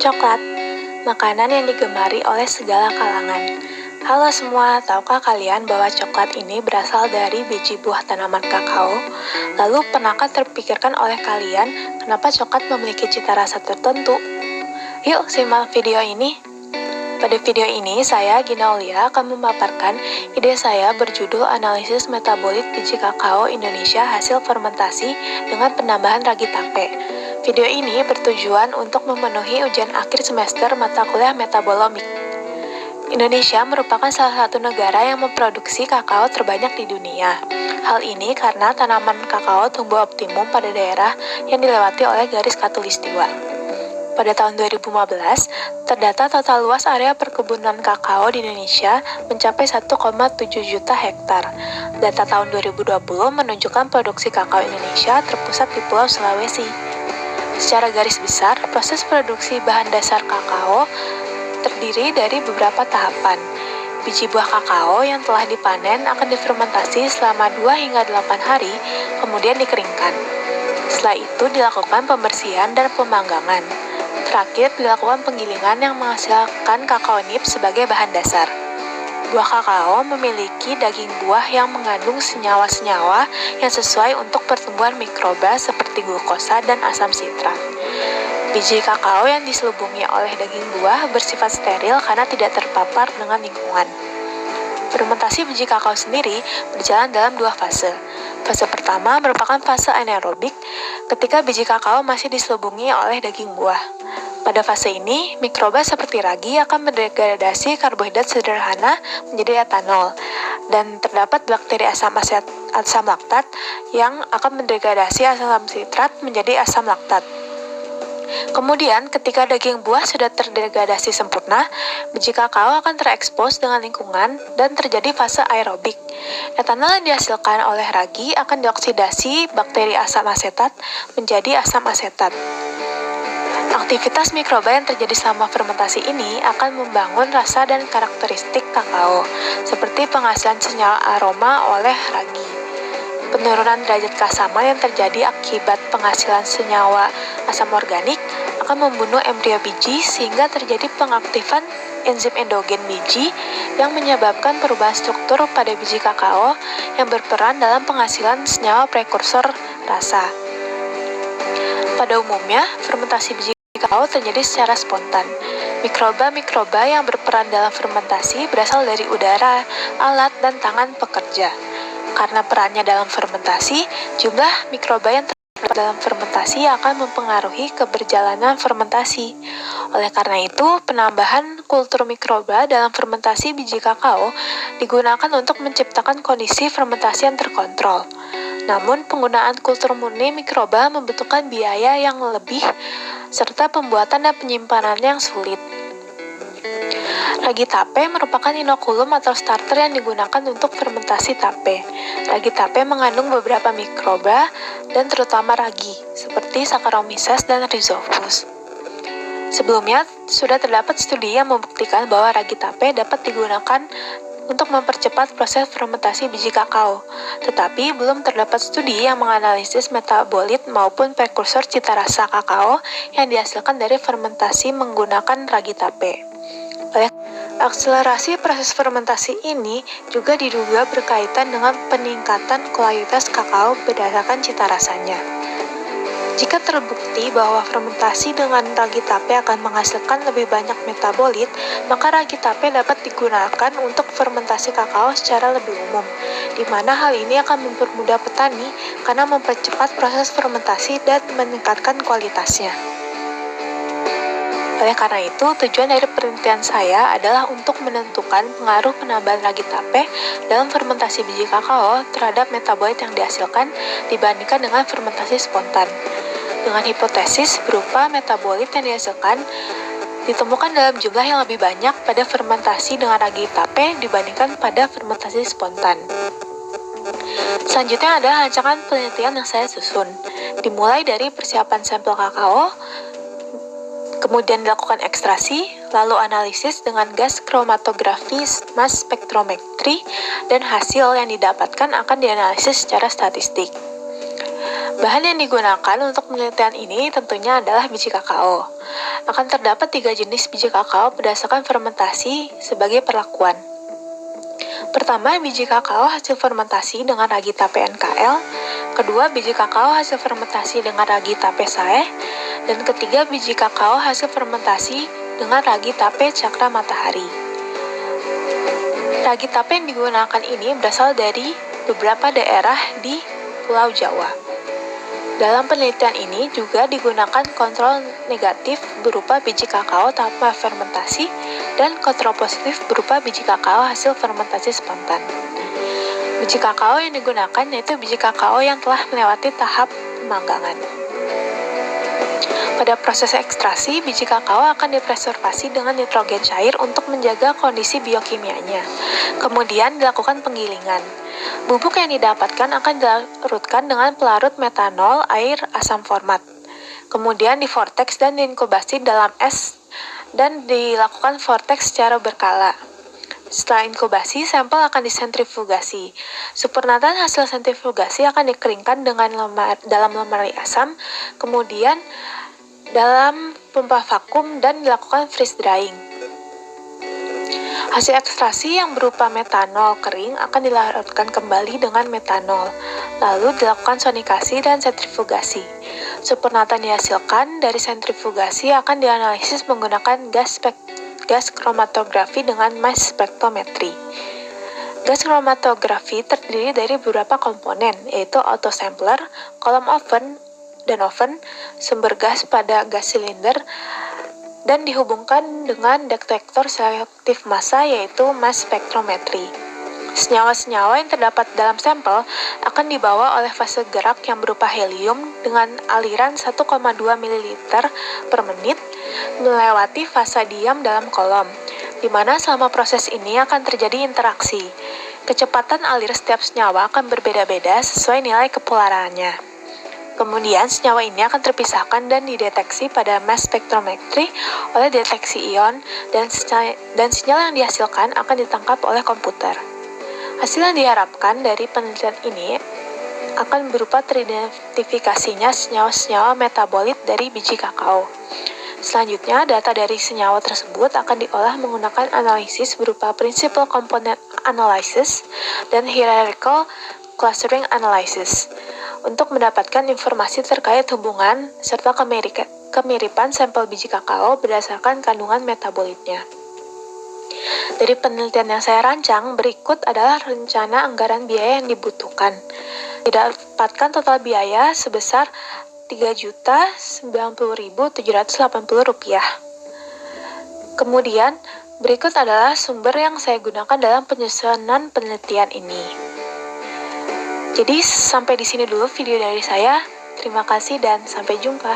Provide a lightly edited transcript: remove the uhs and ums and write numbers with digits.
Coklat, makanan yang digemari oleh segala kalangan. Halo semua, tahukah kalian bahwa coklat ini berasal dari biji buah tanaman kakao? Lalu, pernahkah terpikirkan oleh kalian kenapa coklat memiliki cita rasa tertentu? Yuk, simak video ini. Pada video ini, saya, Gina Aulia, akan memaparkan ide saya berjudul Analisis Metabolit Biji Kakao Indonesia Hasil Fermentasi dengan Penambahan Ragi Tape. Video ini bertujuan untuk memenuhi ujian akhir semester mata kuliah metabolomik. Indonesia merupakan salah satu negara yang memproduksi kakao terbanyak di dunia. Hal ini karena tanaman kakao tumbuh optimum pada daerah yang dilewati oleh garis khatulistiwa. Pada tahun 2015, terdata total luas area perkebunan kakao di Indonesia mencapai 1,7 juta hektar. Data tahun 2020 menunjukkan produksi kakao Indonesia terpusat di Pulau Sulawesi. Secara garis besar, proses produksi bahan dasar kakao terdiri dari beberapa tahapan. Biji buah kakao yang telah dipanen akan difermentasi selama 2 hingga 8 hari, kemudian dikeringkan. Setelah itu dilakukan pembersihan dan pemanggangan. Terakhir dilakukan penggilingan yang menghasilkan kakao nib sebagai bahan dasar. Buah kakao memiliki daging buah yang mengandung senyawa-senyawa yang sesuai untuk pertumbuhan mikroba seperti glukosa dan asam sitrat. Biji kakao yang diselubungi oleh daging buah bersifat steril karena tidak terpapar dengan lingkungan. Fermentasi biji kakao sendiri berjalan dalam 2 fase. Fase pertama merupakan fase anaerobik, ketika biji kakao masih diselubungi oleh daging buah. Pada fase ini, mikroba seperti ragi akan mendegradasi karbohidrat sederhana menjadi etanol, dan terdapat bakteri asam laktat yang akan mendegradasi asam sitrat menjadi asam laktat. Kemudian, ketika daging buah sudah terdegradasi sempurna, biji kakao akan terekspos dengan lingkungan dan terjadi fase aerobik. Etanol yang dihasilkan oleh ragi akan dioksidasi bakteri asam asetat menjadi asam asetat. Aktivitas mikroba yang terjadi selama fermentasi ini akan membangun rasa dan karakteristik kakao, seperti penghasilan senyawa aroma oleh ragi. Penurunan derajat keasaman yang terjadi akibat penghasilan senyawa asam organik akan membunuh embrio biji sehingga terjadi pengaktifan enzim endogen biji yang menyebabkan perubahan struktur pada biji kakao yang berperan dalam penghasilan senyawa prekursor rasa. Pada umumnya, fermentasi biji kakao terjadi secara spontan. Mikroba-mikroba yang berperan dalam fermentasi berasal dari udara, alat, dan tangan pekerja. Karena perannya dalam fermentasi, jumlah mikroba yang terlibat dalam fermentasi akan mempengaruhi keberjalanan fermentasi. Oleh karena itu, penambahan kultur mikroba dalam fermentasi biji kakao digunakan untuk menciptakan kondisi fermentasi yang terkontrol. Namun, penggunaan kultur murni mikroba membutuhkan biaya yang lebih serta pembuatan dan penyimpanan yang sulit. Ragi tape merupakan inokulum atau starter yang digunakan untuk fermentasi tape. Ragi tape mengandung beberapa mikroba dan terutama ragi, seperti Saccharomyces dan Rhizopus. Sebelumnya, sudah terdapat studi yang membuktikan bahwa ragi tape dapat digunakan untuk mempercepat proses fermentasi biji kakao, tetapi belum terdapat studi yang menganalisis metabolit maupun prekursor cita rasa kakao yang dihasilkan dari fermentasi menggunakan ragi tape. Akselerasi proses fermentasi ini juga diduga berkaitan dengan peningkatan kualitas kakao berdasarkan cita rasanya. Jika terbukti bahwa fermentasi dengan ragi tape akan menghasilkan lebih banyak metabolit, maka ragi tape dapat digunakan untuk fermentasi kakao secara lebih umum, di mana hal ini akan mempermudah petani karena mempercepat proses fermentasi dan meningkatkan kualitasnya. Oleh karena itu, tujuan dari penelitian saya adalah untuk menentukan pengaruh penambahan ragi tape dalam fermentasi biji kakao terhadap metabolit yang dihasilkan dibandingkan dengan fermentasi spontan. Dengan hipotesis berupa metabolit yang dihasilkan ditemukan dalam jumlah yang lebih banyak pada fermentasi dengan ragi tape dibandingkan pada fermentasi spontan. Selanjutnya adalah rancangan penelitian yang saya susun. Dimulai dari persiapan sampel kakao, kemudian dilakukan ekstraksi, lalu analisis dengan gas kromatografi mass spektrometri, dan hasil yang didapatkan akan dianalisis secara statistik. Bahan yang digunakan untuk penelitian ini tentunya adalah biji kakao. Akan terdapat 3 jenis biji kakao berdasarkan fermentasi sebagai perlakuan. Pertama, biji kakao hasil fermentasi dengan ragi tape NKL. Kedua, biji kakao hasil fermentasi dengan ragi tape SAE. Dan ketiga, biji kakao hasil fermentasi dengan ragi tape cakra matahari. Ragi tape yang digunakan ini berasal dari beberapa daerah di Pulau Jawa. Dalam penelitian ini juga digunakan kontrol negatif berupa biji kakao tanpa fermentasi dan kontrol positif berupa biji kakao hasil fermentasi spontan. Biji kakao yang digunakan yaitu biji kakao yang telah melewati tahap pemanggangan. Pada proses ekstraksi, biji kakao akan dipreservasi dengan nitrogen cair untuk menjaga kondisi biokimianya. Kemudian dilakukan penggilingan. Bubuk yang didapatkan akan dilarutkan dengan pelarut metanol air asam format. Kemudian divortex dan diinkubasi dalam es dan dilakukan vortex secara berkala. Setelah inkubasi, sampel akan disentrifugasi. Supernatan hasil sentrifugasi akan dikeringkan dalam lemari asam, kemudian dalam pompa vakum dan dilakukan freeze drying. Hasil ekstraksi yang berupa metanol kering akan dilarutkan kembali dengan metanol, lalu dilakukan sonikasi dan sentrifugasi. Supernatan dihasilkan dari sentrifugasi akan dianalisis menggunakan gas kromatografi dengan mass spectrometry. Gas kromatografi terdiri dari beberapa komponen, yaitu autosampler, kolom oven, sumber gas pada gas silinder, dan dihubungkan dengan detektor selektif massa yaitu mass spectrometry. Senyawa-senyawa yang terdapat dalam sampel akan dibawa oleh fase gerak yang berupa helium dengan aliran 1,2 ml per menit melewati fase diam dalam kolom, di mana selama proses ini akan terjadi interaksi. Kecepatan alir setiap senyawa akan berbeda-beda sesuai nilai kepolarannya. Kemudian, senyawa ini akan terpisahkan dan dideteksi pada mass spectrometry oleh deteksi ion, dan sinyal yang dihasilkan akan ditangkap oleh komputer. Hasil yang diharapkan dari penelitian ini akan berupa teridentifikasinya senyawa-senyawa metabolit dari biji kakao. Selanjutnya, data dari senyawa tersebut akan diolah menggunakan analisis berupa principal component analysis dan hierarchical clustering analysis untuk mendapatkan informasi terkait hubungan serta kemiripan sampel biji kakao berdasarkan kandungan metabolitnya. Dari penelitian yang saya rancang, berikut adalah rencana anggaran biaya yang dibutuhkan. Didapatkan total biaya sebesar Rp390.780. Kemudian, berikut adalah sumber yang saya gunakan dalam penyusunan penelitian ini. Jadi, sampai di sini dulu video dari saya. Terima kasih dan sampai jumpa.